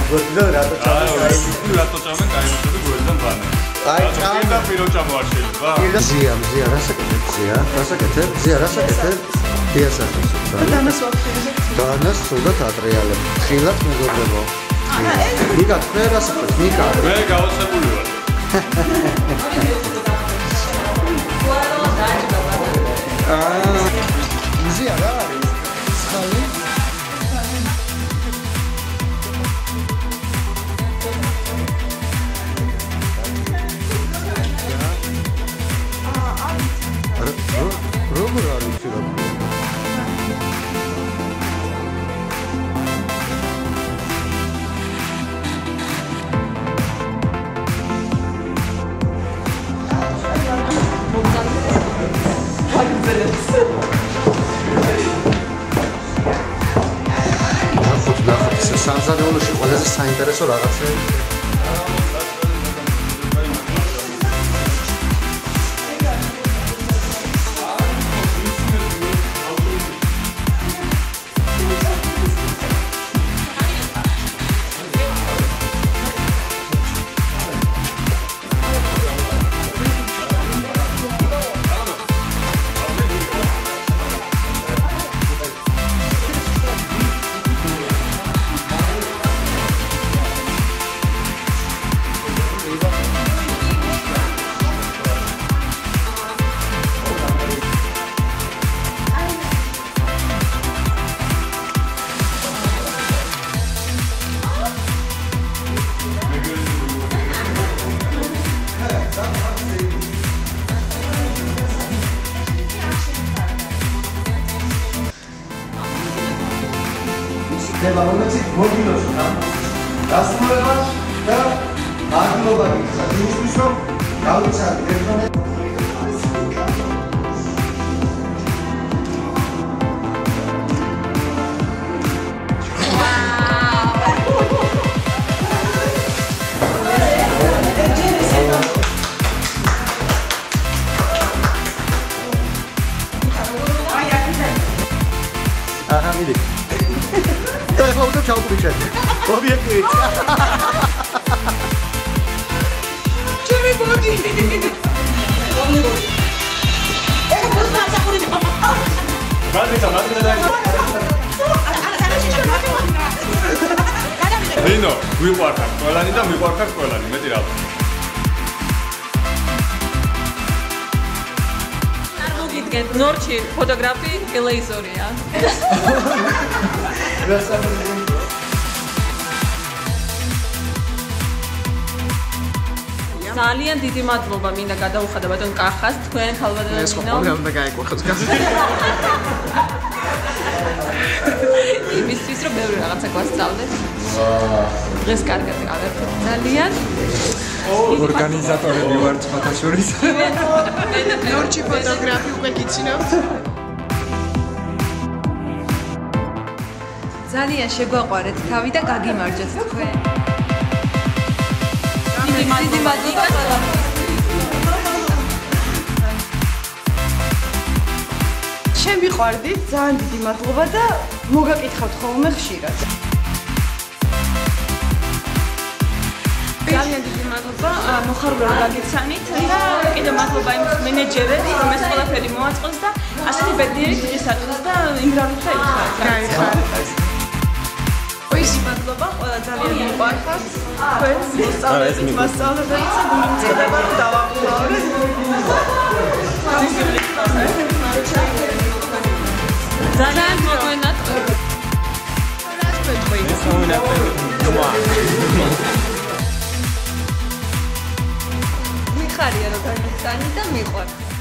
გვერდიდან რატო ჩამოვიდა? რატო ჩამოვიდა? გაიგეთ გვერდიდან ბანე. აი, და პირო ჩამოარ შეიძლება? ზია, რასაკეთებ? დიასაკეთებ. დანას ვაფშე. დანას სულად ატრიალებ. ხილად მეგობრებო. ნიკა, თქვენ რასაკეთებ? ნიკა. მე გავაცებული ვარ. ზია რა არის? ხალი? როგორ არის შეიძლება? სამზარეულოში ყველაზე საინტერესო რაღაცები ნება მომეცით მოგილოშა დასრულებას და მადლობა გიხსნათ იმისთვის რომ გავიცადეთ ერთმანეთს აჰა მიდი ეხლა უკვე ჩავკრიჩეთ. ობიექტივით. ჩემი ბოდი. ეხლა ბოდი საფური. მაგითა და ნინო, ვიყვარხარ ყველანი და მიყვარხარ ყველანი, მეტი რა. გიგეთ ნორჩი ფოტოგრაფი ელეიზორია. ძალიან დიდი მადლობა მინდა გადაუხადა ბატონ კახას თქვენ ხალბატონო ეს ხოლმე უნდა გაიყვეხოს გასა. იმისთვის რომ ბევრი რაღაცა გვასწავლეთ. დღეს კარგად გავართ ძალიან ორგანიზატორები ვართ ფოტოშურის. ნორჩი ფოტოგრაფი უკვე გიცნობთ. ძალიან შეგვაყვარეთ თავი და გაგიმარჯვეთ თქვენ. დიდი მადლობა. შენ ვიყვარდით, ძალიან დიდი მადლობა და მოგაკითხავთ ხოლმე ხშირად. ძალიან დიდი მადლობა მოხარული რომ გაგიცანით და კიდევ მადლობა იმ მენეჯერებს რომ ეს ყველაფერი მოაწყოს და ასეთი ბედნიერი დღისათვის და იმ რამით დაიხარეთ. ისი მადლობა ყველა ძალიან მიყვარხართ თქვენს მოსწავლეებს მასწავლებელს და მიმწყდება რომ დავაყოლავდეთ. ძალიან მოგონათ. მიხარია რომ განიცანი და მიყვარხარ.